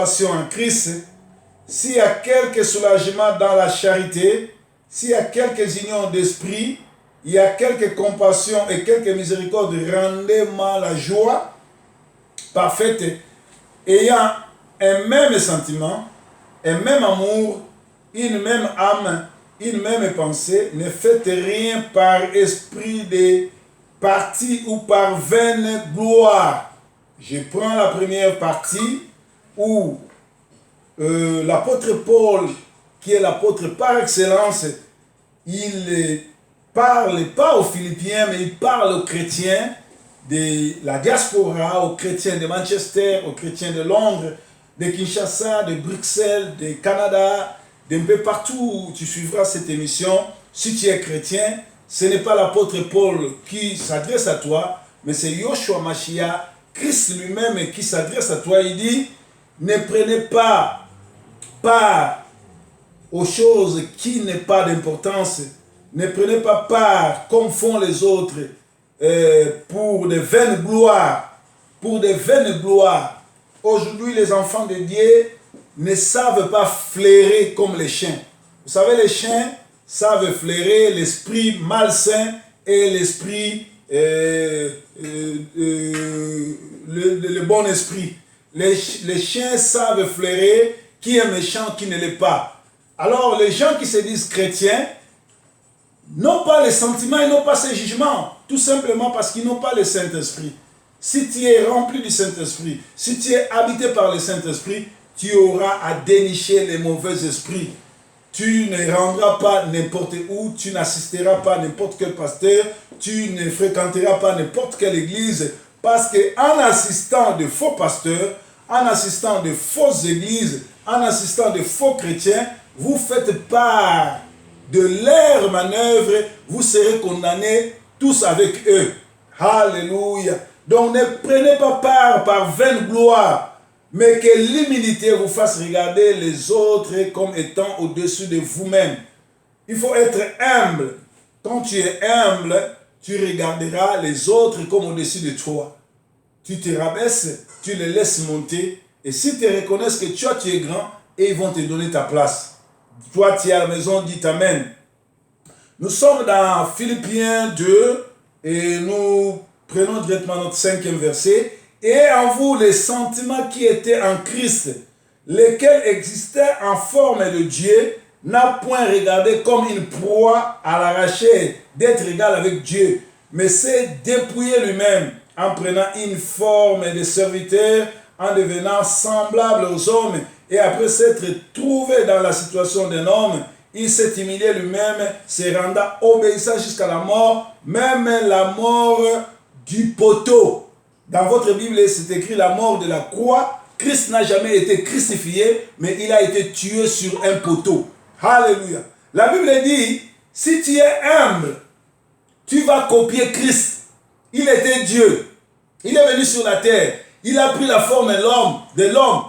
situation en Christ, s'il y a quelques soulagements dans la charité, s'il y a quelques unions d'esprit, il y a quelques compassions et quelques miséricordes, rendez-moi la joie parfaite, ayant un même sentiment, un même amour, une même âme, une même pensée. Ne faites rien par esprit de parti ou par vaine gloire. Je prends la première partie où l'apôtre Paul, qui est l'apôtre par excellence, il parle pas aux Philippiens, mais il parle aux chrétiens de la diaspora, aux chrétiens de Manchester, aux chrétiens de Londres, de Kinshasa, de Bruxelles, de Canada, d'un peu partout où tu suivras cette émission. Si tu es chrétien, ce n'est pas l'apôtre Paul qui s'adresse à toi, mais c'est Yoshua Mashiach, Christ lui-même qui s'adresse à toi. Il dit, ne prenez pas part aux choses qui n'ont pas d'importance. Ne prenez pas part comme font les autres pour de vaines gloires. Pour de vaines gloires. Aujourd'hui, les enfants de Dieu ne savent pas flairer comme les chiens. Vous savez, les chiens savent flairer l'esprit malsain et l'esprit, le bon esprit. Les chiens savent flairer qui est méchant, qui ne l'est pas. Alors, les gens qui se disent chrétiens n'ont pas les sentiments et n'ont pas ces jugements, tout simplement parce qu'ils n'ont pas le Saint-Esprit. Si tu es rempli du Saint-Esprit, si tu es habité par le Saint-Esprit, tu auras à dénicher les mauvais esprits. Tu ne rendras pas n'importe où, tu n'assisteras pas à n'importe quel pasteur, tu ne fréquenteras pas n'importe quelle église, parce qu'en assistant de faux pasteurs, en assistant de fausses églises, en assistant de faux chrétiens, vous faites part de leurs manœuvres, vous serez condamnés tous avec eux. Alléluia. Donc ne prenez pas part par vaine gloire, mais que l'humilité vous fasse regarder les autres comme étant au-dessus de vous-même. Il faut être humble. Quand tu es humble, tu regarderas les autres comme au-dessus de toi. Tu te rabaisses, tu les laisses monter, et s'ils te reconnaissent que toi tu es grand, et ils vont te donner ta place. Toi tu es à la maison, dis Amen. Nous sommes dans Philippiens 2, et nous prenons directement notre 5e verset. Et en vous les sentiments qui étaient en Christ, lesquels existaient en forme de Dieu, n'a point regardé comme une proie à l'arracher d'être égal avec Dieu, mais s'est dépouillé lui-même en prenant une forme de serviteur, en devenant semblable aux hommes, et après s'être trouvé dans la situation d'un homme, il s'est humilié lui-même, se rendant obéissant jusqu'à la mort, même la mort du poteau. Dans votre Bible, c'est écrit la mort de la croix. Christ n'a jamais été crucifié, mais il a été tué sur un poteau. Alléluia. La Bible dit, si tu es humble, tu vas copier Christ. Il était Dieu. Il est venu sur la terre. Il a pris la forme de l'homme.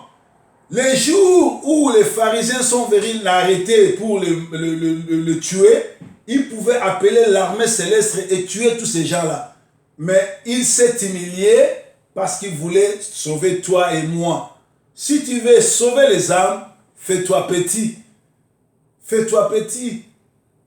Les jours où les pharisiens sont venus l'arrêter pour le tuer, ils pouvaient appeler l'armée céleste et tuer tous ces gens-là. Mais il s'est humilié parce qu'il voulait sauver toi et moi. Si tu veux sauver les âmes, fais-toi petit. Fais-toi petit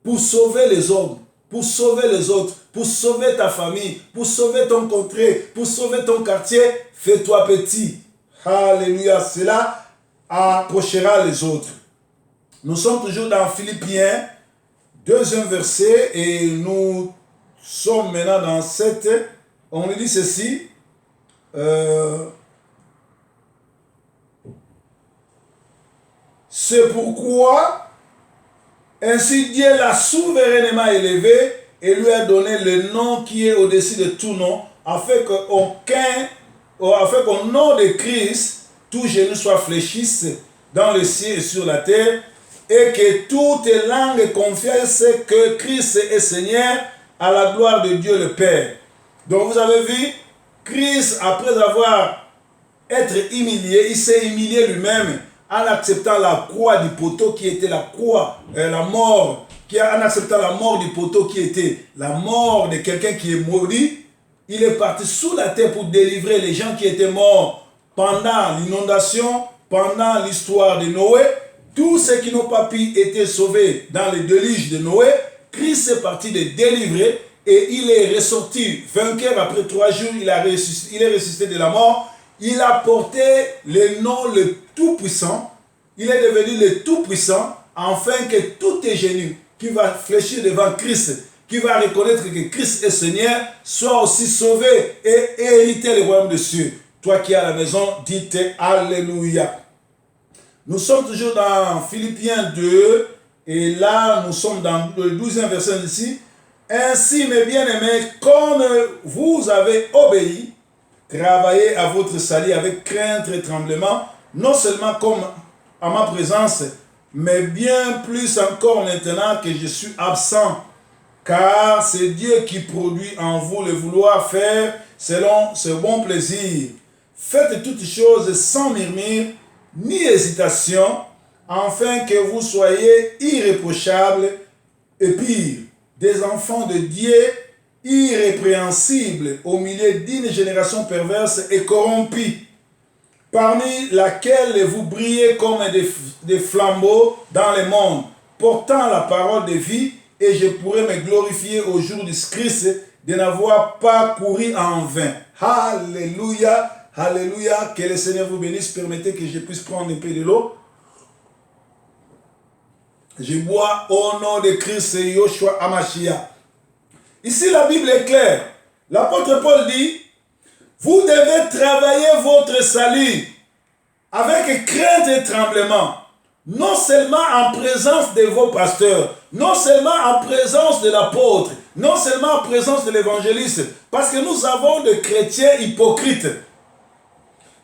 pour sauver les hommes, pour sauver les autres, pour sauver ta famille, pour sauver ton contrée, pour sauver ton quartier. Fais-toi petit. Alléluia. Cela approchera les autres. Nous sommes toujours dans Philippiens, 2e verset, et nous sommes maintenant dans 7. On nous dit ceci. C'est pourquoi ainsi Dieu l'a souverainement élevé et lui a donné le nom qui est au-dessus de tout nom, afin qu'au nom de Christ, tout genou soit fléchisse dans le ciel et sur la terre, et que toute langue confesse que Christ est Seigneur, à la gloire de Dieu le Père. Donc vous avez vu, Christ, après avoir été humilié, il s'est humilié lui-même en acceptant la croix du poteau qui était la croix, la mort, en acceptant la mort du poteau qui était la mort de quelqu'un qui est maudit. Il est parti sous la terre pour délivrer les gens qui étaient morts pendant l'inondation pendant l'histoire de Noé, tous ceux qui n'ont pas pu être sauvés dans le déluge de Noé, Christ est parti de délivrer et il est ressorti vainqueur après 3 jours, il est ressuscité de la mort, il a porté le nom le Tout-Puissant, il est devenu le Tout-Puissant, afin que tout genou qui va fléchir devant Christ, qui va reconnaître que Christ est Seigneur, soit aussi sauvé et hériter le royaume des cieux. Toi qui es à la maison, dites Alléluia. Nous sommes toujours dans Philippiens 2, et là nous sommes dans le 12e verset ici. Ainsi, mes bien-aimés, comme vous avez obéi, travaillez à votre salut avec crainte et tremblement, non seulement comme à ma présence, mais bien plus encore maintenant que je suis absent. Car c'est Dieu qui produit en vous le vouloir faire selon ce bon plaisir. Faites toutes choses sans murmure ni hésitation, afin que vous soyez irréprochables et pire, des enfants de Dieu irrépréhensibles au milieu d'une génération perverse et corrompue, parmi laquelle vous brillez comme des flambeaux dans le monde, portant la parole de vie, et je pourrais me glorifier au jour du Christ de n'avoir pas couru en vain. Alléluia, alléluia, que le Seigneur vous bénisse. Permettez que je puisse prendre un peu de l'eau. Je bois au nom de Christ et Yoshua Amashia. Ici, la Bible est claire. L'apôtre Paul dit, vous devez travailler votre salut avec crainte et tremblement, non seulement en présence de vos pasteurs, non seulement en présence de l'apôtre, non seulement en présence de l'évangéliste, parce que nous avons des chrétiens hypocrites.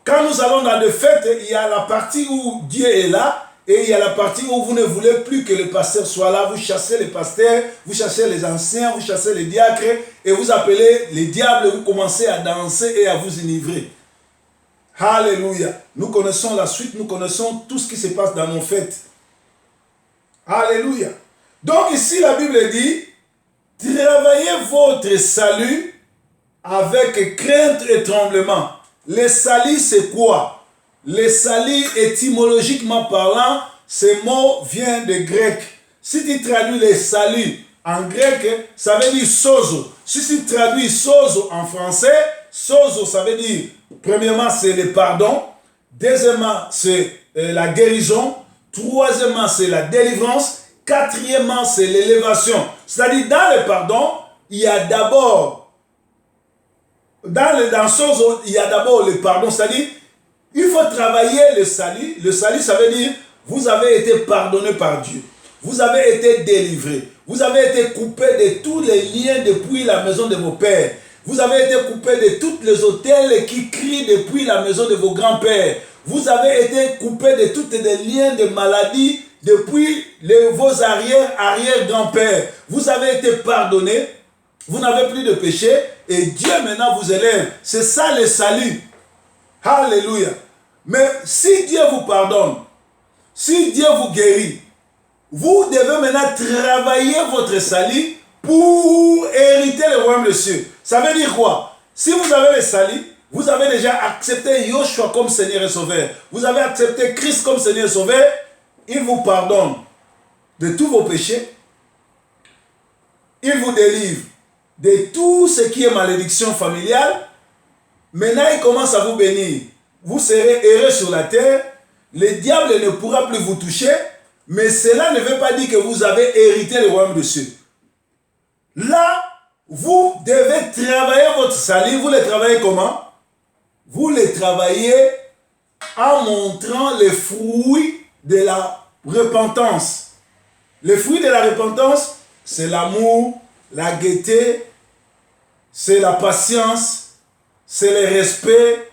Quand nous allons dans des fêtes, il y a la partie où Dieu est là, et il y a la partie où vous ne voulez plus que le pasteur soit là. Vous chassez les pasteurs, vous chassez les anciens, vous chassez les diacres, et vous appelez les diables, vous commencez à danser et à vous enivrer. Alléluia. Nous connaissons la suite, nous connaissons tout ce qui se passe dans nos fêtes. Alléluia. Donc ici la Bible dit, travaillez votre salut avec crainte et tremblement. Le salut c'est quoi? Le salut étymologiquement parlant, ce mot vient de grec. Si tu traduis le salut en grec, ça veut dire sozo. Si tu traduis sozo en français, sozo ça veut dire, premièrement c'est le pardon, deuxièmement c'est la guérison, troisièmement c'est la délivrance, quatrièmement c'est l'élévation. C'est-à-dire dans le pardon, il y a d'abord, dans sozo, il y a d'abord le pardon, c'est-à-dire il faut travailler le salut. Le salut, ça veut dire, vous avez été pardonné par Dieu. Vous avez été délivré. Vous avez été coupé de tous les liens depuis la maison de vos pères. Vous avez été coupé de tous les autels qui crient depuis la maison de vos grands-pères. Vous avez été coupé de tous les liens de maladie depuis vos arrière-grands-pères. Vous avez été pardonné. Vous n'avez plus de péché. Et Dieu maintenant vous élève. C'est ça le salut. Alléluia. Mais si Dieu vous pardonne, si Dieu vous guérit, vous devez maintenant travailler votre salut pour hériter le royaume des cieux. Ça veut dire quoi? Si vous avez le salut, vous avez déjà accepté Yoshua comme Seigneur et Sauveur. Vous avez accepté Christ comme Seigneur et Sauveur. Il vous pardonne de tous vos péchés. Il vous délivre de tout ce qui est malédiction familiale. Maintenant, il commence à vous bénir. Vous serez heureux sur la terre. Le diable ne pourra plus vous toucher. Mais cela ne veut pas dire que vous avez hérité le royaume des cieux. Là, vous devez travailler votre salut. Vous le travaillez comment? Vous le travaillez en montrant les fruits de la repentance. Les fruits de la repentance, c'est l'amour, la gaieté, c'est la patience, c'est le respect.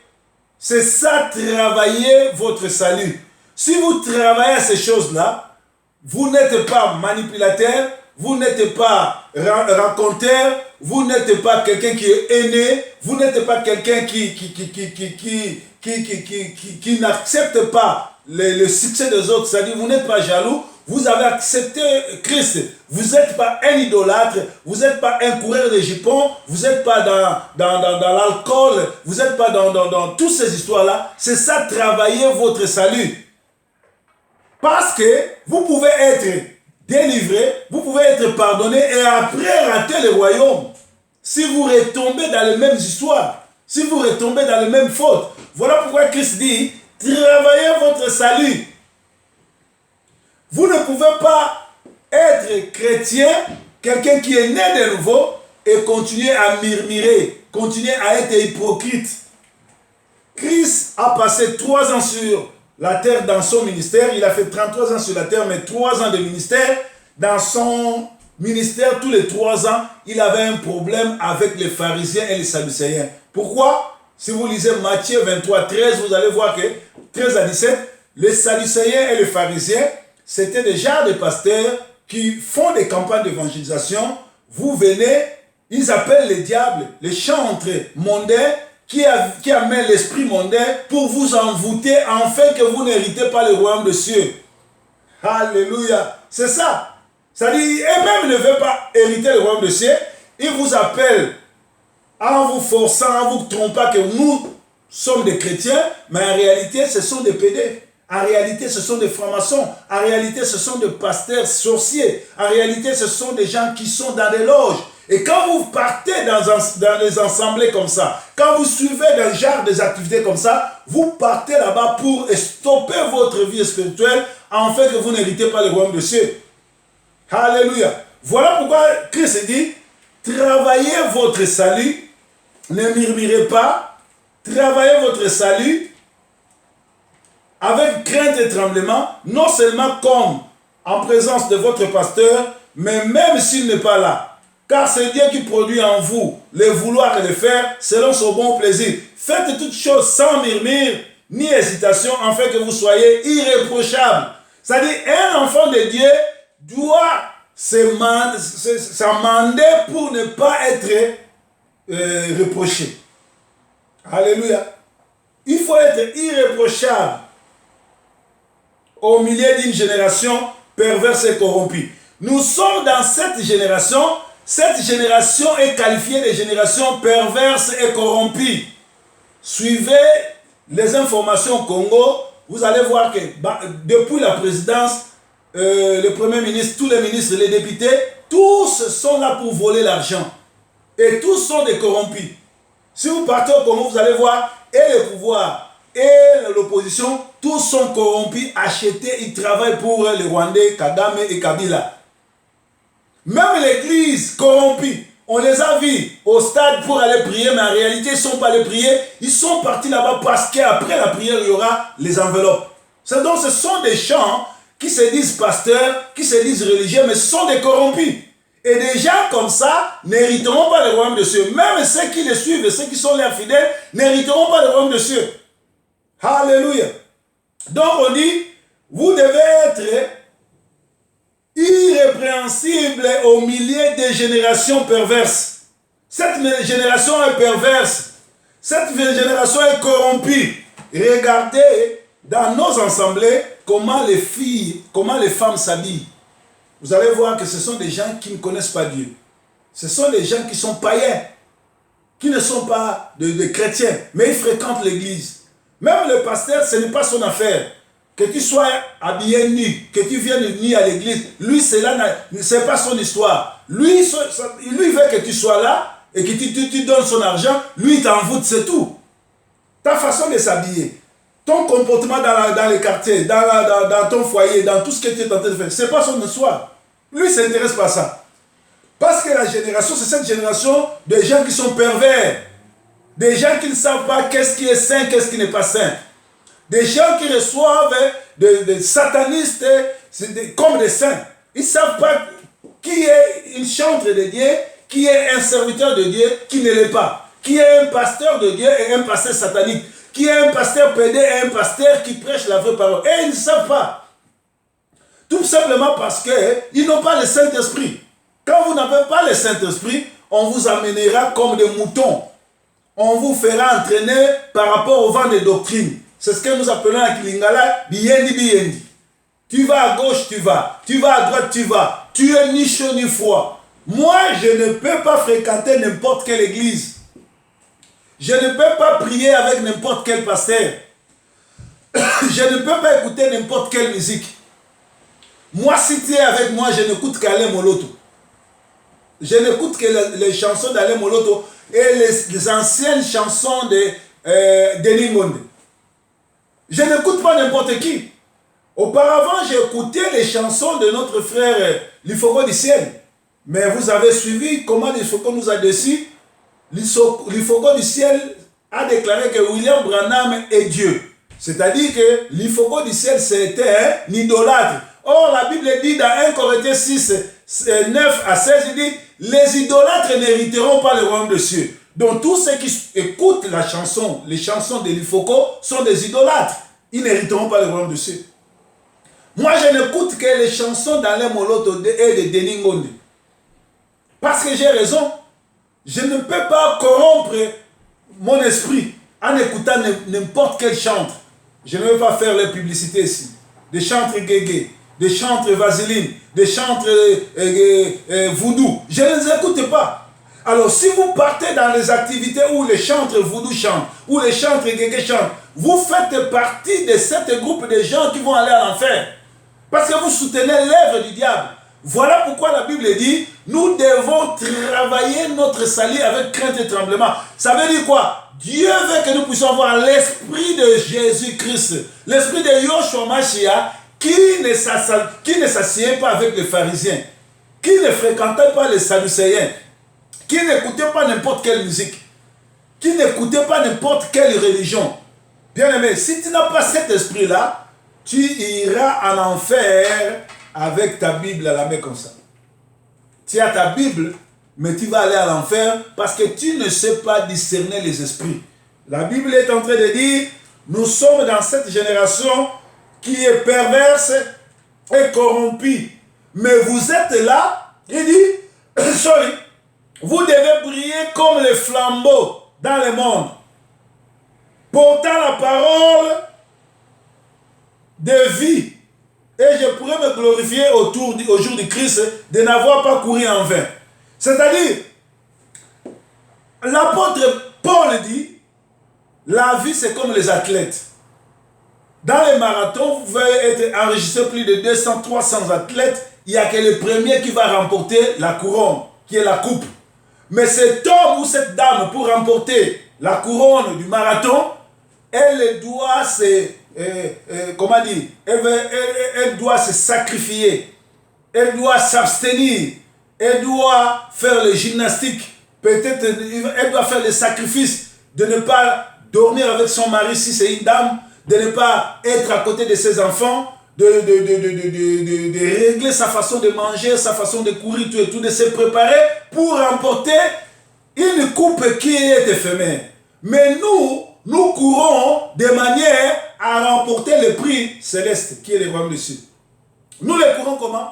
C'est ça, travailler votre salut. Si vous travaillez à ces choses-là, vous n'êtes pas manipulateur, vous n'êtes pas raconteur, vous n'êtes pas quelqu'un qui est aîné, vous n'êtes pas quelqu'un qui n'accepte pas le succès des autres, c'est-à-dire vous n'êtes pas jaloux, vous avez accepté Christ, vous n'êtes pas un idolâtre, vous n'êtes pas un coureur de jupons, vous n'êtes pas dans l'alcool, vous n'êtes pas dans toutes ces histoires-là. C'est ça, travailler votre salut. Parce que vous pouvez être délivré, vous pouvez être pardonné et après rater le royaume. Si vous retombez dans les mêmes histoires, si vous retombez dans les mêmes fautes. Voilà pourquoi Christ dit, travaillez votre salut. Vous ne pouvez pas être chrétien, quelqu'un qui est né de nouveau, et continuer à murmurer, continuer à être hypocrite. Christ a passé 3 ans sur la terre dans son ministère. Il a fait 33 ans sur la terre, mais 3 ans de ministère. Dans son ministère, tous les 3 ans, il avait un problème avec les pharisiens et les sadducéens. Pourquoi? Si vous lisez Matthieu 23, 13, vous allez voir que 13 à 17, les sadducéens et les pharisiens, c'était des genres de pasteurs qui font des campagnes d'évangélisation. Vous venez, ils appellent les diables, les chantres mondains qui amènent l'esprit mondain pour vous envoûter afin que vous n'héritez pas le royaume des cieux. Alléluia. C'est ça. Ça dit, eux-mêmes ne veulent pas hériter le royaume des cieux. Ils vous appellent en vous forçant, en vous trompant que nous sommes des chrétiens, mais en réalité, ce sont des pédés. En réalité, ce sont des francs-maçons. En réalité, ce sont des pasteurs sorciers. En réalité, ce sont des gens qui sont dans des loges. Et quand vous partez dans des assemblées comme ça, quand vous suivez des genres des activités comme ça, vous partez là-bas pour stopper votre vie spirituelle afin que vous n'héritez pas le royaume de cieux. Alléluia. Voilà pourquoi Christ dit, travaillez votre salut, ne murmurez pas, travaillez votre salut avec crainte et tremblement, non seulement comme en présence de votre pasteur, mais même s'il n'est pas là. Car c'est Dieu qui produit en vous le vouloir et le faire selon son bon plaisir. Faites toutes choses sans murmure ni hésitation, afin que vous soyez irréprochables. C'est-à-dire, un enfant de Dieu doit s'amender pour ne pas être reproché. Alléluia. Il faut être irréprochable au milieu d'une génération perverse et corrompue. Nous sommes dans cette génération. Cette génération est qualifiée de génération perverse et corrompue. Suivez les informations au Congo, vous allez voir que depuis la présidence, le Premier ministre, tous les ministres, les députés, tous sont là pour voler l'argent. Et tous sont des corrompus. Si vous partez au Congo, vous allez voir, et le pouvoir, et l'opposition, tous sont corrompus, achetés, ils travaillent pour les Rwandais, Kagame et Kabila. Même l'église corrompue, on les a vus au stade pour aller prier, mais en réalité, ils ne sont pas allés prier. Ils sont partis là-bas parce qu'après la prière, il y aura les enveloppes. Donc, ce sont des gens qui se disent pasteurs, qui se disent religieux, mais ce sont des corrompus. Et des gens comme ça n'hériteront pas le royaume de cieux. Même ceux qui les suivent et ceux qui sont leurs fidèles n'hériteront pas le royaume de cieux. Alléluia. Donc, on dit, vous devez être irrépréhensible au milieu des générations perverses. Cette génération est perverse. Cette génération est corrompue. Regardez dans nos assemblées comment les filles, comment les femmes s'habillent. Vous allez voir que ce sont des gens qui ne connaissent pas Dieu. Ce sont des gens qui sont païens, qui ne sont pas de chrétiens, mais ils fréquentent l'église. Même le pasteur, ce n'est pas son affaire. Que tu sois habillé nu, que tu viennes nu à l'église, lui, ce n'est pas son histoire. Lui veut que tu sois là et que tu donnes son argent. Lui, il t'envoûte, c'est tout. Ta façon de s'habiller, ton comportement dans les quartiers, dans ton foyer, dans tout ce que tu es en train de faire, ce n'est pas son histoire. Lui, il ne s'intéresse pas à ça. Parce que la génération, c'est cette génération de gens qui sont pervers. Des gens qui ne savent pas qu'est-ce qui est saint, qu'est-ce qui n'est pas saint. Des gens qui reçoivent des satanistes comme des saints. Ils ne savent pas qui est une chantre de Dieu, qui est un serviteur de Dieu, qui ne l'est pas. Qui est un pasteur de Dieu et un pasteur satanique. Qui est un pasteur pédé et un pasteur qui prêche la vraie parole. Et ils ne savent pas. Tout simplement parce qu'ils n'ont pas le Saint-Esprit. Quand vous n'avez pas le Saint-Esprit, on vous amènera comme des moutons. On vous fera entraîner par rapport au vent des doctrines. C'est ce que nous appelons à Kilingala, Biyendi Biyendi. Tu vas à gauche, tu vas à droite, tu vas. Tu es ni chaud ni froid. Moi, je ne peux pas fréquenter n'importe quelle église. Je ne peux pas prier avec n'importe quel pasteur. Je ne peux pas écouter n'importe quelle musique. Moi, si tu es avec moi, je n'écoute qu'Alain Moloto. Je n'écoute que les chansons d'Alain Moloto et les anciennes chansons de Denis Monde. Je n'écoute pas n'importe qui. Auparavant, j'ai écouté les chansons de notre frère Lifogo du ciel. Mais vous avez suivi comment Lifogo nous a déçus. Lifogo du ciel a déclaré que William Branham est Dieu. C'est-à-dire que Lifogo du ciel, c'était un idolâtre. Or, la Bible dit dans 1 Corinthiens 6, 9 à 16, il dit, les idolâtres n'hériteront pas le royaume des cieux. Donc, tous ceux qui écoutent les chansons de Lifogo sont des idolâtres. Ils n'hériteront pas le royaume des cieux. Moi, je n'écoute que les chansons d'Alain Moloto et de Denis Ngondi. Parce que j'ai raison. Je ne peux pas corrompre mon esprit en écoutant n'importe quel chantre. Je ne vais pas faire les publicités ici. Des chantres guégués, des chantres vaseline, des chantres voodoo. Je ne les écoute pas. Alors, si vous partez dans les activités où les chantres voodoo chantent, où les chantres guégués chantent, vous faites partie de ce groupe de gens qui vont aller à l'enfer. Parce que vous soutenez l'œuvre du diable. Voilà pourquoi la Bible dit, nous devons travailler notre salut avec crainte et tremblement. Ça veut dire quoi? Dieu veut que nous puissions avoir l'esprit de Jésus-Christ, l'esprit de Yoshua Mashiach, qui ne s'assied pas avec les pharisiens, qui ne fréquentait pas les sadducéens, qui n'écoutait pas n'importe quelle musique, qui n'écoutait pas n'importe quelle religion. Bien aimé, si tu n'as pas cet esprit-là, tu iras en enfer avec ta Bible à la main comme ça. Tu as ta Bible, mais tu vas aller à l'enfer parce que tu ne sais pas discerner les esprits. La Bible est en train de dire, nous sommes dans cette génération qui est perverse et corrompue. Mais vous êtes là, il dit, vous devez briller comme les flambeaux dans le monde, portant la parole de vie. Et je pourrais me glorifier au jour du Christ de n'avoir pas couru en vain. C'est-à-dire, l'apôtre Paul dit, la vie c'est comme les athlètes. Dans les marathons, vous pouvez être enregistré plus de 200, 300 athlètes. Il n'y a que le premier qui va remporter la couronne, qui est la coupe. Mais cet homme ou cette dame, pour remporter la couronne du marathon, elle doit elle doit se sacrifier, elle doit s'abstenir, elle doit faire les gymnastiques, peut-être elle doit faire les sacrifices de ne pas dormir avec son mari si c'est une dame, de ne pas être à côté de ses enfants, de régler sa façon de manger, sa façon de courir, tout et tout, de se préparer pour remporter une coupe qui est éphémère. Mais nous courons de manière à remporter le prix céleste qui est le royaume des cieux. Nous les courons comment?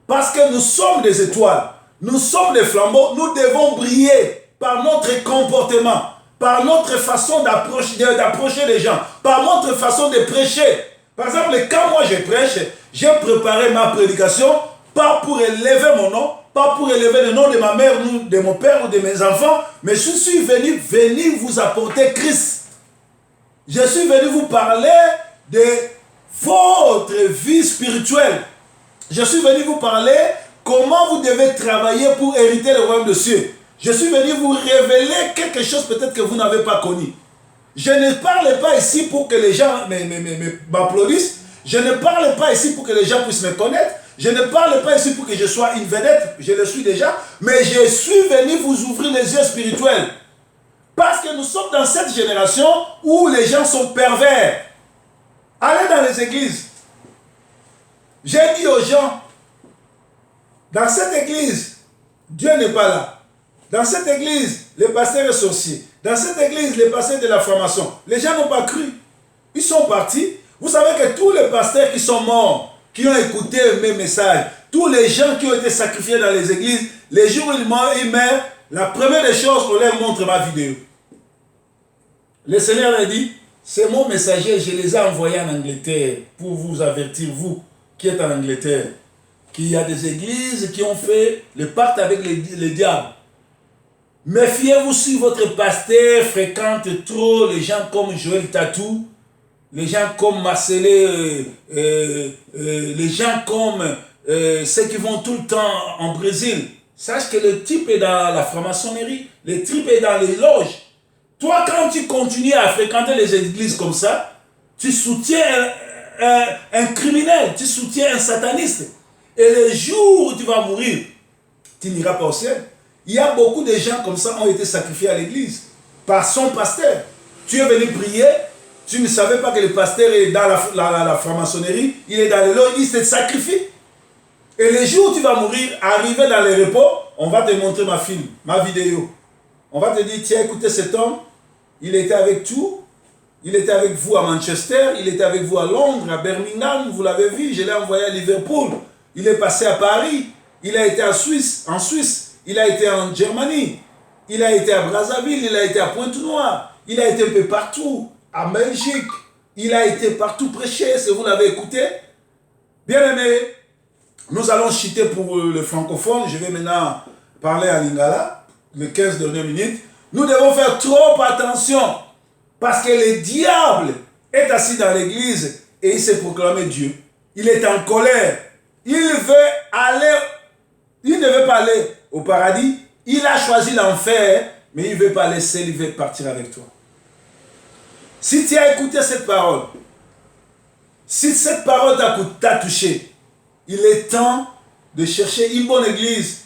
Parce que nous sommes des étoiles, nous sommes des flambeaux, nous devons briller par notre comportement, par notre façon d'approcher les gens, par notre façon de prêcher. Par exemple, quand moi je prêche, j'ai préparé ma prédication, pas pour élever mon nom, pas pour élever le nom de ma mère, de mon père ou de mes enfants, mais je suis venu vous apporter Christ. Je suis venu vous parler de votre vie spirituelle. Je suis venu vous parler comment vous devez travailler pour hériter le royaume des cieux. Je suis venu vous révéler quelque chose peut-être que vous n'avez pas connu. Je ne parle pas ici pour que les gens m'applaudissent. Je ne parle pas ici pour que les gens puissent me connaître. Je ne parle pas ici pour que je sois une vedette. Je le suis déjà. Mais je suis venu vous ouvrir les yeux spirituels. Parce que nous sommes dans cette génération où les gens sont pervers. Allez dans les églises. J'ai dit aux gens, dans cette église, Dieu n'est pas là. Dans cette église, le pasteur est sorcier. Dans cette église, le pasteur de la formation. Les gens n'ont pas cru. Ils sont partis. Vous savez que tous les pasteurs qui sont morts, qui ont écouté mes messages, tous les gens qui ont été sacrifiés dans les églises, les jours où ils meurent, la première des choses, on leur montre ma vidéo. Le Seigneur a dit, c'est mon messager, je les ai envoyés en Angleterre pour vous avertir, vous, qui est en Angleterre, qu'il y a des églises qui ont fait le pacte avec les diables. Méfiez-vous si votre pasteur fréquente trop les gens comme Joël Tatou, les gens comme Marcelé, les gens comme ceux qui vont tout le temps en Brésil. Sache que le type est dans la franc-maçonnerie, le type est dans les loges. Toi, quand tu continues à fréquenter les églises comme ça, tu soutiens un criminel, tu soutiens un sataniste. Et le jour où tu vas mourir, tu n'iras pas au ciel. Il y a beaucoup de gens comme ça qui ont été sacrifiés à l'église par son pasteur. Tu es venu prier, tu ne savais pas que le pasteur est dans la franc-maçonnerie, il est dans les loges, il se sacrifie. Et le jour où tu vas mourir, arrivé dans les repos, on va te montrer ma film, ma vidéo. On va te dire, tiens, écoutez cet homme, il était avec tout, il était avec vous à Manchester, il était avec vous à Londres, à Birmingham, vous l'avez vu, je l'ai envoyé à Liverpool, il est passé à Paris, il a été en Suisse, il a été en Germanie, il a été à Brazzaville, il a été à Pointe-Noire, il a été un peu partout, à Belgique, il a été partout prêcher, si vous l'avez écouté. Bien aimé, nous allons chuter pour le francophone, je vais maintenant parler à Lingala, les 15 dernières minutes. Nous devons faire trop attention, parce que le diable est assis dans l'église et il s'est proclamé Dieu. Il est en colère. Il ne veut pas aller au paradis. Il a choisi l'enfer, mais il ne veut pas laisser, il veut partir avec toi. Si tu as écouté cette parole, si cette parole t'a touché, il est temps de chercher une bonne église.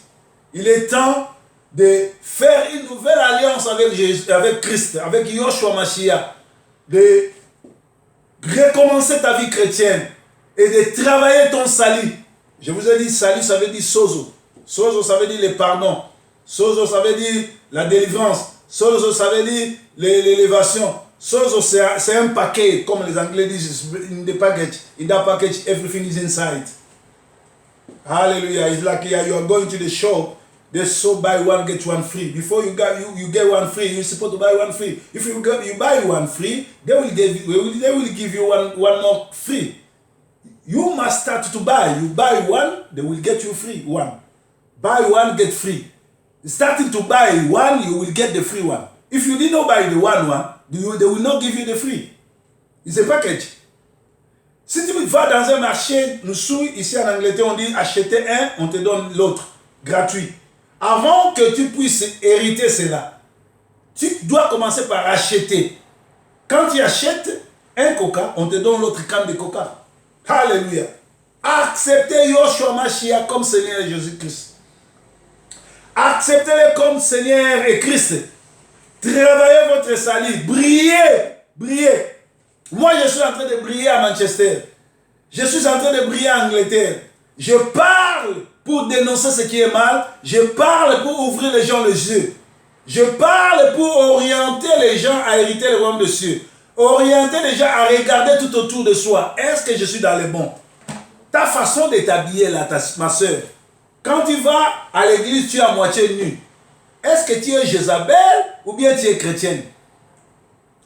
Il est temps de faire une nouvelle alliance avec Jésus, avec Christ, avec Yoshua Mashiach, de recommencer ta vie chrétienne et de travailler ton salut. Je vous ai dit, salut, ça veut dire sozo. Sozo, ça veut dire le pardon. Sozo, ça veut dire la délivrance. Sozo, ça veut dire l'élévation. Sozo, c'est un paquet, comme les Anglais disent, in the package. In that package, everything is inside. Hallelujah. It's like you are going to the shop. They so buy one, get one free. Before you get one free, you're supposed to buy one free. If you buy one free, they will give you one more free. You must start to buy. You buy one, they will get you free one. Buy one, get free. Starting to buy one, you will get the free one. If you did not buy the one, they will not give you the free. It's a package. Si tu vas dans un marché, nous ici en Angleterre, on dit acheter un, on te donne l'autre, gratuit. Avant que tu puisses hériter cela, tu dois commencer par acheter. Quand tu achètes un coca, on te donne l'autre canne de coca. Alléluia. Acceptez Yoshua Mashiach comme Seigneur Jésus-Christ. Acceptez-le comme Seigneur et Christ. Travaillez votre salut. Brillez. Moi, je suis en train de briller à Manchester. Je suis en train de briller en Angleterre. Je parle pour dénoncer ce qui est mal. Je parle pour ouvrir les gens les yeux. Je parle pour orienter les gens à hériter le royaume de cieux. Orienter les gens à regarder tout autour de soi. Est-ce que je suis dans le bon? Ta façon de t'habiller là, ma soeur. Quand tu vas à l'église, tu es à moitié nu. Est-ce que tu es Jézabel ou bien tu es chrétienne?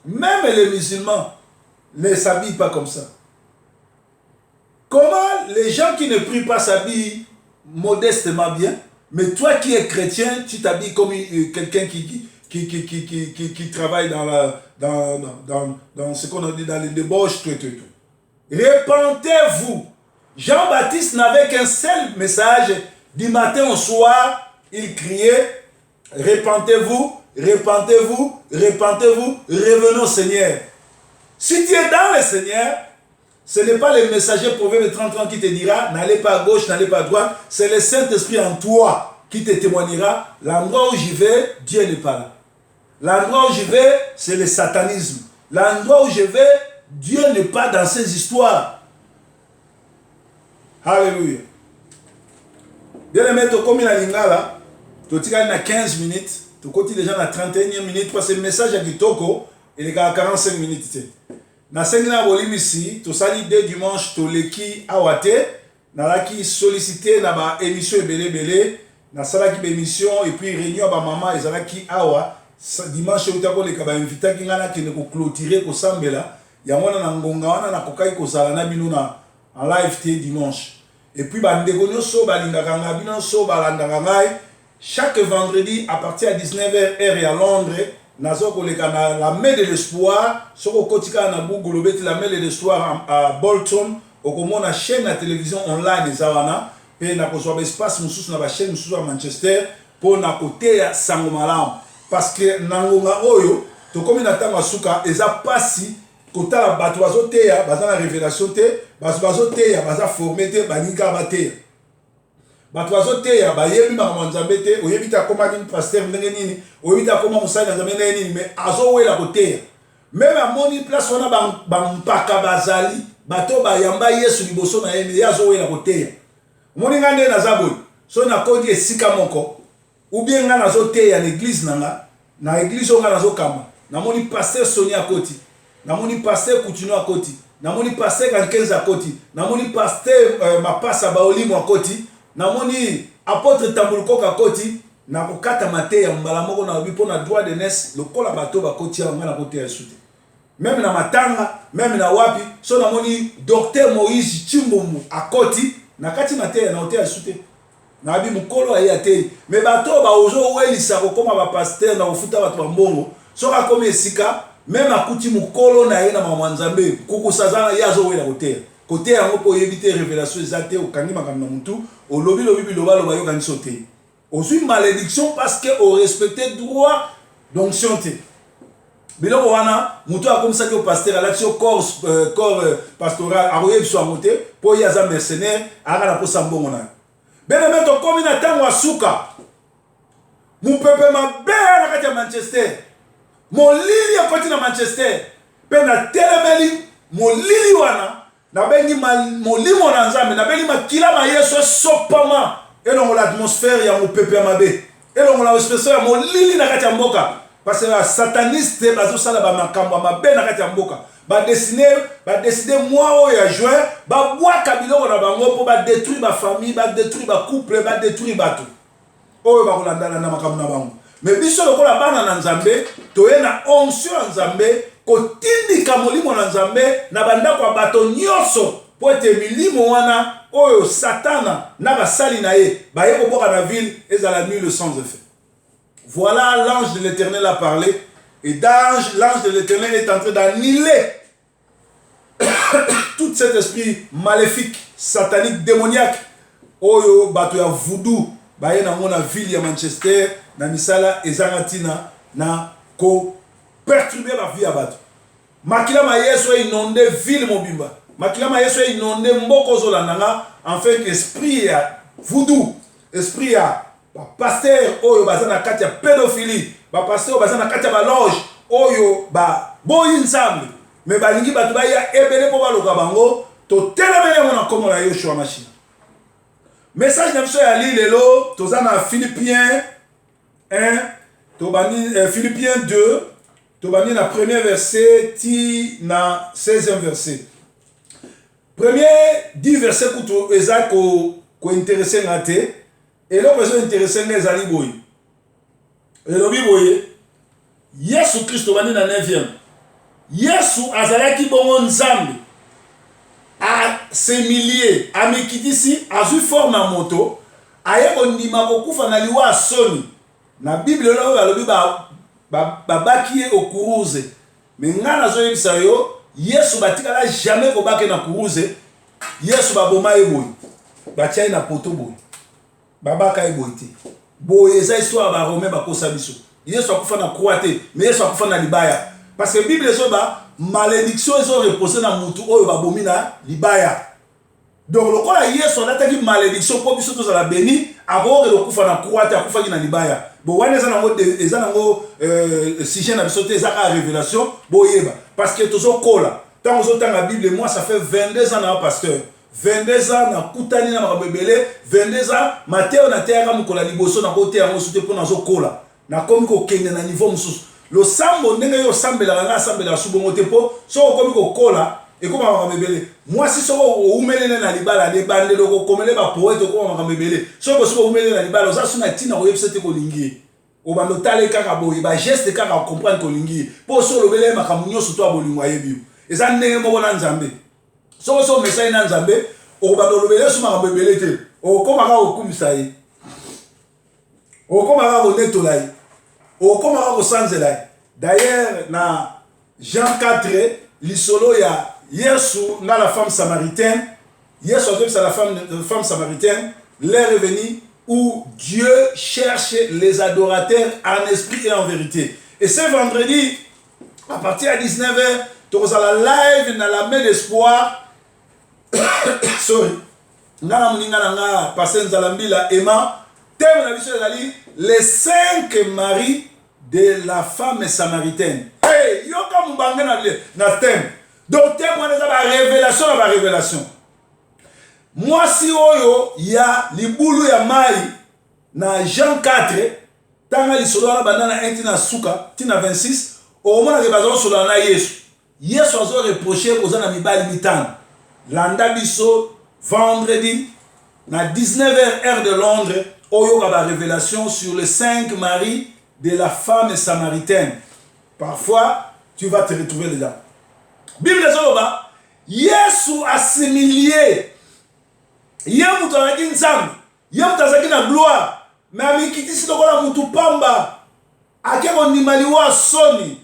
Même les musulmans ne s'habillent pas comme ça. Comment les gens qui ne prient pas s'habillent modestement bien, mais toi qui es chrétien, tu t'habilles comme quelqu'un qui travaille dans ce qu'on a dit dans les débauches, tout. Repentez-vous. Jean-Baptiste n'avait qu'un seul message. Du matin au soir, il criait, repentez-vous, repentez-vous, repentez-vous, revenons au Seigneur. Si tu es dans le Seigneur, ce n'est pas le messager Proverbe 30 qui te dira, n'allez pas à gauche, n'allez pas à droite, c'est le Saint-Esprit en toi qui te témoignera, l'endroit où j'y vais, Dieu n'est pas là. L'endroit où je vais, c'est le satanisme. L'endroit où je vais, Dieu n'est pas dans ces histoires. Alléluia. Bien aimé, tu comme il a lingala, tu tiens à 15 minutes, tu continues déjà à 31e minute, parce que le message est du Toko, il est à 45 minutes. Na sengina bolimi ici, tu sali dès dimanche, tu leki awate, na laki sollicité na ba émission belé, na salaki ba émission, et puis réunion ba maman, et zalaki awa, dimanche où tu as les invité qui ngana qui ne ko clôturer ko sambela, ya mwana na ngonga wana na kokai ko sala na bino na en live té dimanche. Et puis bandeko nyonso balingaka nga bino so balandaka ngai chaque vendredi à partir de 19h heure à Londres nazo koleka na la main de l'espoir soko kotika na Google beti la main de l'espoir à Bolton okomona chaîne de télévision online ezawana pe na kozwa espace mususu na ba chaîne mususu à Manchester pour na côté ya sango malamu parce que nangonga oyo to komi na tanga suka eza pasi kotala bato bazoteya baza na révélation te bato bazoteya baza formé te baninga bateya bato bazoteya bayebi makambo ya Nzambe te oyebi te akoma nini pasteur ndenge nini oyebi te akoma mosali na Nzambe ndenge nini mais azowela koteya même amoni place wana bampaka bazali bato bayamba Yesu liboso na ye mais ye azowela koteya omoni nga nde naza boye so nakodi esika moko ou bien nga nazoteya na église nanga na église oyo nga nazokamba namoni pasteur Soni akoti namoni pasteur Coutinho akoti namoni pasteur Kankenza akoti namoni pasteur Mapasa Baolimo akoti namoni apôtre Tambuluko akoti na kokata mateya mbala moko na obi pona droit de nes lokola bato bakoti ya nga na kote ya sute même na matanga même na wapi so namoni docteur Moïse Chimbombo akoti na kati mateya na hotel ya sute na bi mukolo ya te mais bato ba ozo welisa kokoma ba pasteur na kofuta bato bambongo so ka komi esika même akuti mukolo na ye na mama Nzambe kukusazana yazo wela hotel côté yango po yebite révélation ezate okangi makambo na mutu olobi lobi biloba loba yo kangi sote ozui malédiction parce que o respecter droit d'onction te biloko wana mutu akomisaki o pasteur alati o corps pastoral aroye biso amote po yaza mercenaire aka na posa mbongo na beneme tokomi na ntango ya suka mupepe mabe na kati ya Manchester molili akoti na Manchester pe na telemeli molili wana nabengi molimo na Nzambe nabengi makila ma Yesu sopama elongo l'atmosphère ya mupepe mabe elongo la espèce ya molili na kati ya mboka parce que sataniste bazo sala ba makambo mabe na kati ya mboka ba décider mois o ya juin ba bwaka biloko na bango po ba détruire ba famille ba détruire ba couple ba détruire bato oyo ba kolandana na makambo na bango mais biso lokola bana na Nzambe toye na onction ya Nzambe kotindika molimo na Nzambe na bandako ya bato nyonso po ete milimo wana oyo satana na basali na ye baye koboka na ville ezala nulle sans effet. Voilà, l'ange de l'Éternel a parlé et l'ange de l'Éternel est en train d'annihiler tout cet esprit maléfique, satanique, démoniaque oyo bato ya voodoo baye na mona ville ya Manchester na misala ezangatina na ko perturber la vie à bato. Makila ma Yesu inonde ville mobimba. Makila ma Yesu inonde mboko zolandanga enfin que esprit ya voodoo, esprit ya pasteur oyo bazana kati ya pédophilie, ba pasteur bazana kati ya ba loge oyo ba boyi Nzambe. Mais balingi bato ba ya ebele po baloka bango to telemele mona komo la Yoshua machine. Message na biso ya lilelo tozana Philippiens 1 tobani Philippiens 2 tobani na premier verset ti na 16e verset. Premier 10 versets kuto eza ko intéresser ngate et là besoin intéresser ngezali boy. Elobi boye Yesu Kristo bani na 9e. Yesu azalaki bongo Nzambe a semilier amikitisi azu forme na moto aye kondima kokufa na liwa soni na Bible lo balobi babaki okuruze mais ngana zo yebisa yo Yesu batikala jamais kobake na kuruze Yesu baboma eboyi batia na poto boyi babaka eboyi te boye eza histoire ba Romain bakosa biso Yesu akufa na croix te mais Yesu akufa na libaya parce que Bible zo ba malédiction ezo reposer na mutu oyo babomi na libaya donc lokola Yesu alataki malédiction po biso tozala béni akoke lokufa na croix te akufaki na libaya bo wana eza nango sujet na biso te eza ka révélation boyeba parce que tozokola tant ozotanga Bible moi ça fait 22 ans na pasteur 22 ans na kutani na makabebele 22 ans Matteo na teyaka mukola liboso na kote yango sute po nazokola na komi kokende na niveau mususu lo sambo ndenge yo sambela nga sambela subongo te po so komi kokola ekoma makabebele moi si soko oumelele na libala de bandelo ko komele ba poète ko makabebele so ko soko oumelele na libala za suna tina ko yebisete ko lingi o bando tale kaka boyi ba geste kaka comprendre ko lingi po so lobele makamunyo surtout abolingwa yebi eza ndenge moko na Nzambe Soko so message na Nzambe, o ba dolobele so ma bebele te. O komaka okumisa ye. O komaka ko netolai. O komaka ko sanzelai. D'ailleurs na Jean 4 l'isolo ya Yesu na la femme samaritaine. Yesu a la femme samaritaine, l'heure est venue où Dieu cherche les adorateurs en esprit et en vérité. Et ce vendredi, à partir de 19h, tu auras la live dans la main d'espoir. Sorry. Emma, les 5 maris de la femme samaritaine. Hey, yo ka mbanga na thème. Donc thème on a révélation. Moi si oyo ya libulu ya mai na Jean 4 tanga lisolo na bandana 1 tina suka tina 26 o mona ke bazalo solo na Yesu. Yesu azo reprocher kozana mibali mitano. Landa biso vendredi na 19h heure de Londres oyo ka ba révélation sur les 5 maris de la femme samaritaine. Parfois tu vas te retrouver dedans. Bible zoloba Yesu assimilié Y'a mutu azaki nzambe, y'a mutu azaki na gloire, mais amikitisi lokola mutu pamba, ake kondimaliwa soni.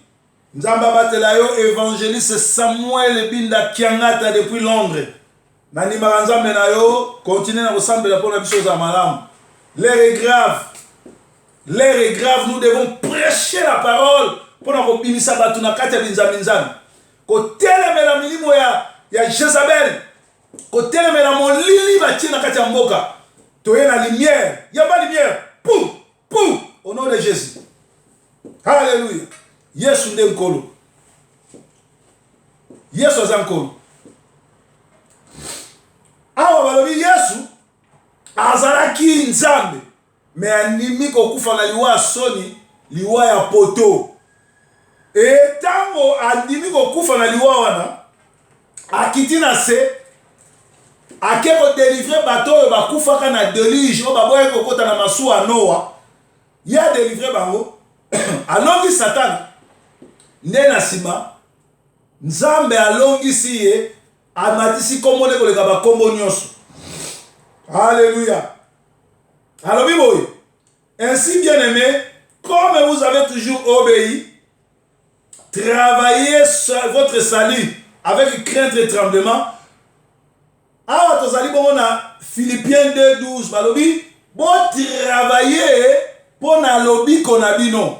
Nzamba batela yo évangéliste Samuel Binda Kiangata depuis Londres. Nandimaka nzambe na yo, continue na kosambela pona biso za malamu. L'heure est grave. L'heure est grave, nous devons prêcher la parole pona kobimisa batu na kati ya binzambe. Kotelemela milimo ya Jezabel. Côté la molili batie na kati ya mboka. Toye na lumière, y a pas lumière. Pou, au nom de Jésus. Alléluia. Yesu nde nkolo. Yesu azankolo. Awa balobi Yesu azalaki nzambe, mais animi kokufa na liwa soni, liwa ya poto. Et tango andimi kokufa na liwa wana, akiti na se akeko délivrer bateau bakufaka na déluge o baboye kokota na masuwa Noa ya délivrer bango alongi Satan nde na sima Nzambe alongisi ye amatisi komone koleka bakombo nyonso. Alléluia. Alobi boye ainsi bien aimé, comme vous avez toujours obéi, travaillez sur votre salut avec crainte et tremblement. Ah, tozali bongo na Philippiens 2:12 balobi bo travailler pour na lobi konabino.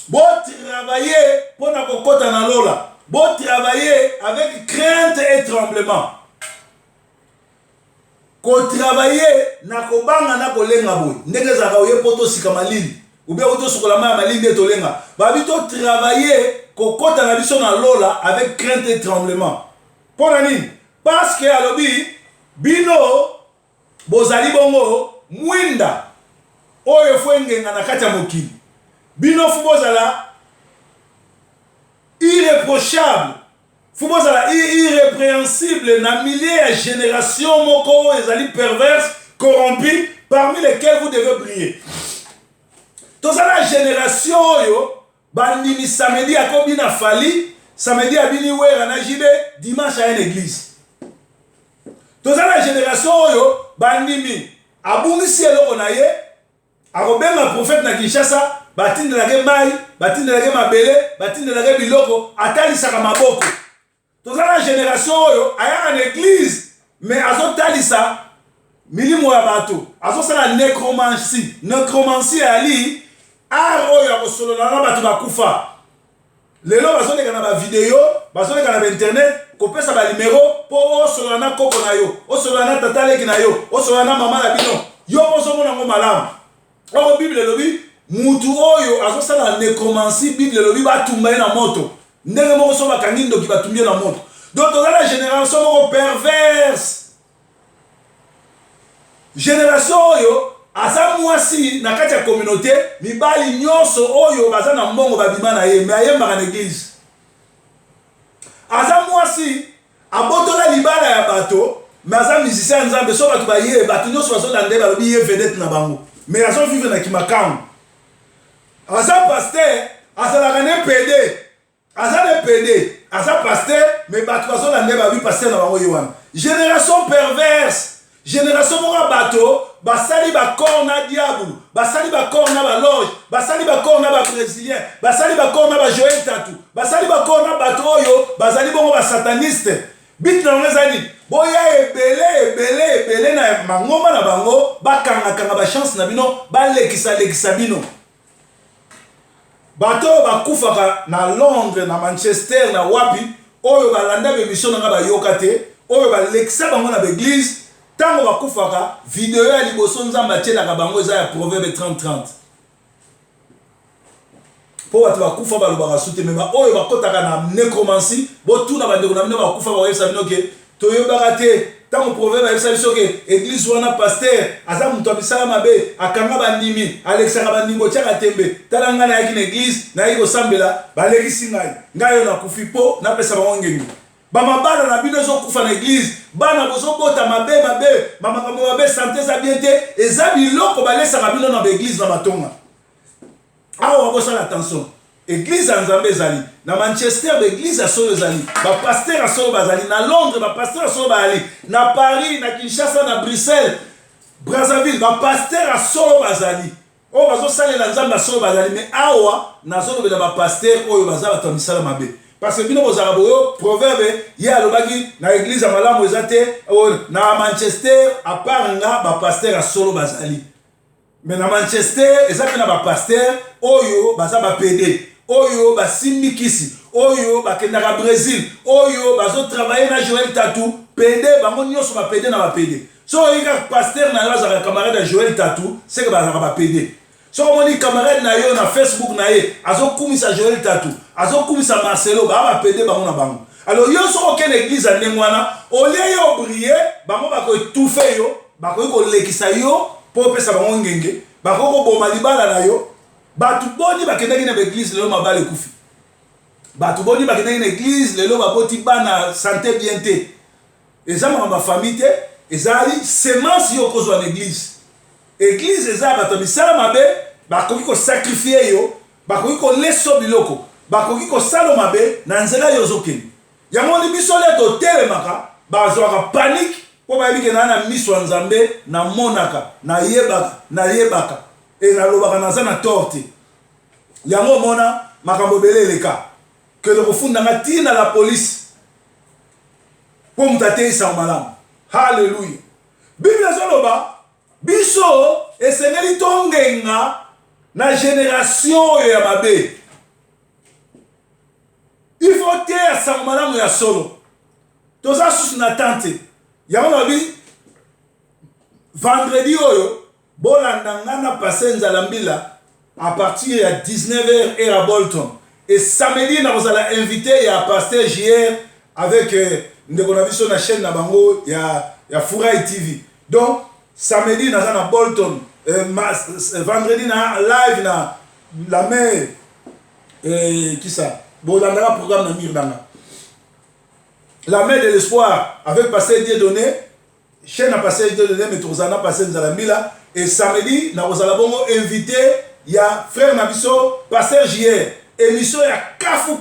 Bo travailler pour na kokota na lola. Bo travailler avec crainte et tremblement. Ko travailler na kobanga na kolenga boy. Ndenge za kaoye poto sikamalili. Ube oto sokola ma malinde tolenga. Babi to travailler kokota na biso na lola avec crainte et tremblement. Pona nini? Parce que alobi bino bozali bongo mwinda oyo fwengenga na kati ya mokili. Bino fu bozala irréprochable, fu bozala irrépréhensible na milliers de générations moko ezali perverse, corrompue, parmi lesquelles vous devez briller. Tozala génération oyo bandimi samedi akobi na fali, samedi abini wera na jibe, dimanche à une église. Toza la génération oyo bandimi abungisi eloko na ye akobenga prophète na Kinshasa batindelake mai batindelake mabele batindelake biloko atalisaka maboko. Toza la génération oyo aya na église mais azotalisa milimo ya bato azosala nécromancie ali art oyo akosolola na bato bakufa. Lelo bazoleka na ba video bazoleka na internet kopesa ba numéro po osolola na koko na yo osolola na tata leki na yo osolola na mama na bino yo poso mona ngo malamu. Oko Bible lobi mutu oyo azosala nécromancie Bible lobi batumba ye na moto ndenge moko so bakangi ndoki batumbi na moto. Donc dans la génération moko perverse, génération oyo asa mwasi na kati ya communauté mibali nyonso oyo baza na mbongo babima na ye mais ayembaka na église. Asa mwasi abotola libala ya bato mais aza musicien nzambe so bato baye bato nyonso bazolanda balobi ye vedette na bango mais azo vivre na kimakango. Asa pasteur azalaka ne PD Aza ne PD, aza pasteur, mais batwazo la neba bi pasteur na bango yowan. Génération perverse. Génération mora bato, basali ba corps na diable, basali ba corps na ba loge, basali ba corps na ba brésilien, basali ba corps na ba Joël Tatou, basali ba corps na bato oyo, basali bongo ba sataniste. Bit na ngezali, boya ebele na mangoma na bango, bakanga ba chance na bino, ba lekisa bino. Bato bakufaka na Londres, na Manchester, na wapi, oyo balanda be mission na ba yokate, oyo ba lekisa bango na l'église. Tango bakufaka video ya liboso nzamba tielaka bango eza ya Proverbe 30-30. Po watu bakufa balobaka sute mema oyo bakotaka na necromancy botuna bandeko na bino bakufa bayebisa bino ke toyebaka te tango Proverbe ayebisa biso ke église wana pasteur aza mutu abisala mabe akanga bandimi alekisaka bandimi otiaka tembe tala ngai nayaki na église nayi kosambela balekisi ngai oyo nakufi po napesa bango ngengi. Bamabala na bino ezokufa na église bana bozobota mabe makambo mabe santé eza bien te eza biloko balesaka bino na baéglise na matonga awa bakosala attention église ya nzambe ezali na Manchester baéglise ya solo ezali bapaster ya solo bazali na Londres bapaster ya solo bazali na Paris na Kinshasa na Bruxelles Brazzaville bapaster ya solo bazali oyo bazosalela nzambe ya solo bazali mais awa nazolobela bapaster oyo baza bato ya misala mabe. Parce que bino bozala boyo proverbe ye alobaki na église ya malamu eza te na Manchester à part nga ba pasteur a solo bazali. Mais na Manchester eza pe na ba pasteur oyo baza ba PD, oyo ba simbikisi, oyo bakendaka Brésil, oyo bazo travailler na Joël Tatou, PD bango nyonso ba PD na ba PD. So yika pasteur na yo azaka camarade ya Joël Tatou, c'est que bazaka ba PD. So moni camarade na yo na Facebook na ye azokumisa Joël Tatou, azokumisa Marcelo ba PD bango na bango. Alors yo so aucune église à ndengwana olie yo briller bango bako étouffer yo bako ko lekisa yo po pesa bango ngenge bako ko boma libala na yo batu boni bakendaki na église lelo mabale kufi batu boni bakendaki na église lelo baboti bana santé bien te ezama ma famille te ezali semence yo kozwa na église église eza bato misala mabe bakoki ko sacrifier yo bakoki ko leso biloko bakoki ko salo mabe na nzela yo zokeni yango ni biso leto telemaka bazwaka panique po bayebi ke na miso nzambe na monaka na yebaka e na lobaka naza na torte yango mona makambo beleleka ke le kofunda ngatina la police po mutate isa malamu. Hallelujah. Bible zoloba biso esengeli tongenga na génération ya mabe. Il faut te ya samalamu ya solo. Toza susu na tante. Yango babi vendredi oyo bolanda ngana passer nzala mbila à partir ya 19h et à Bolton. Et samedi na kozala invité ya pasteur JR avec ndeko na biso na chaîne na bango ya Furaï TV. Donc samedi naza na Bolton, vendredi na live na la mer qui ça bolanda programme na Mirdanga. La mer de l'espoir avec pasteur Dieudonné, chaîne à pasteur Dieudonné mais tozana pasteur Nzalambila et samedi na kozala bongo invité ya frère na biso pasteur JR émission ya kafu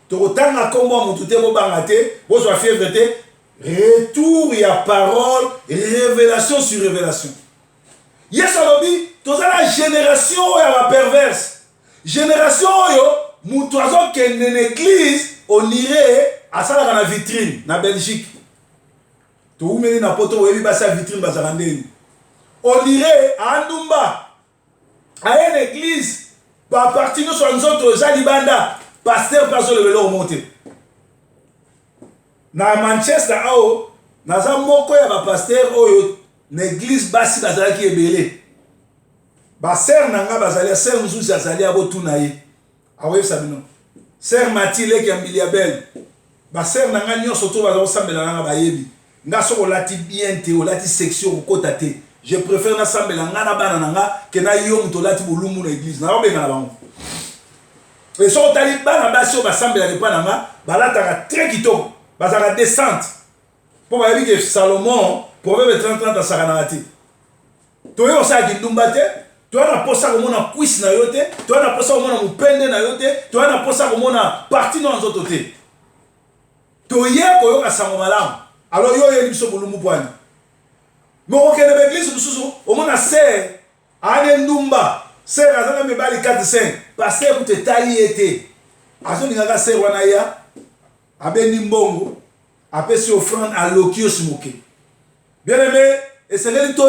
tokotanga kombo mutu te bobanga te bozwa fièvre te retour ya parole révélation sur révélation. Yes alobi toza la génération ya ba perverse génération oyo mutu azokende na église on irait asalaka na vitrine na Belgique toumeli na poto oyebi basa vitrine bazaka ndeni on irait à Ndumba à une église ba parti no so nzoto za libanda pasteur paso le velo monter na Manchester ao naza moko ya ba pasteur oyo na église basi bazalaki ebele ba sœur nanga bazali sœur nzuzi azali abotuna ye awe sabino sœur Mathilde ki Miliabel ba sœur nanga nyonso to bazalo sambela nanga bayebi nga soko lati bien te o lati section kokota te je préfère na sambela nga na bana nanga ke na yo mto lati bolumu na église na obenga na bango. Et so tali bana basi o basambela ne pa nanga balataka très kitoko bazaka descente po bayebi ke Salomon Proverbe 30 asaka na ati toyo sa ki ndumba te Toi na posa komona cuisse na yo te, toi na posa komona mupende na yo te, toi na posa komona parti na nzoto te. To ye koyoka sango malamu. Alors yo ye biso bulumu bwani. Mais au Québec, l'église, au moins, c'est un ndumba, c'est un mebali 4-5, parce que vous êtes taillé été. Azo ningaga c'est wanaya, abe nimbongo, abe si offrande à l'okio smoke. Bien aimé, et c'est l'élite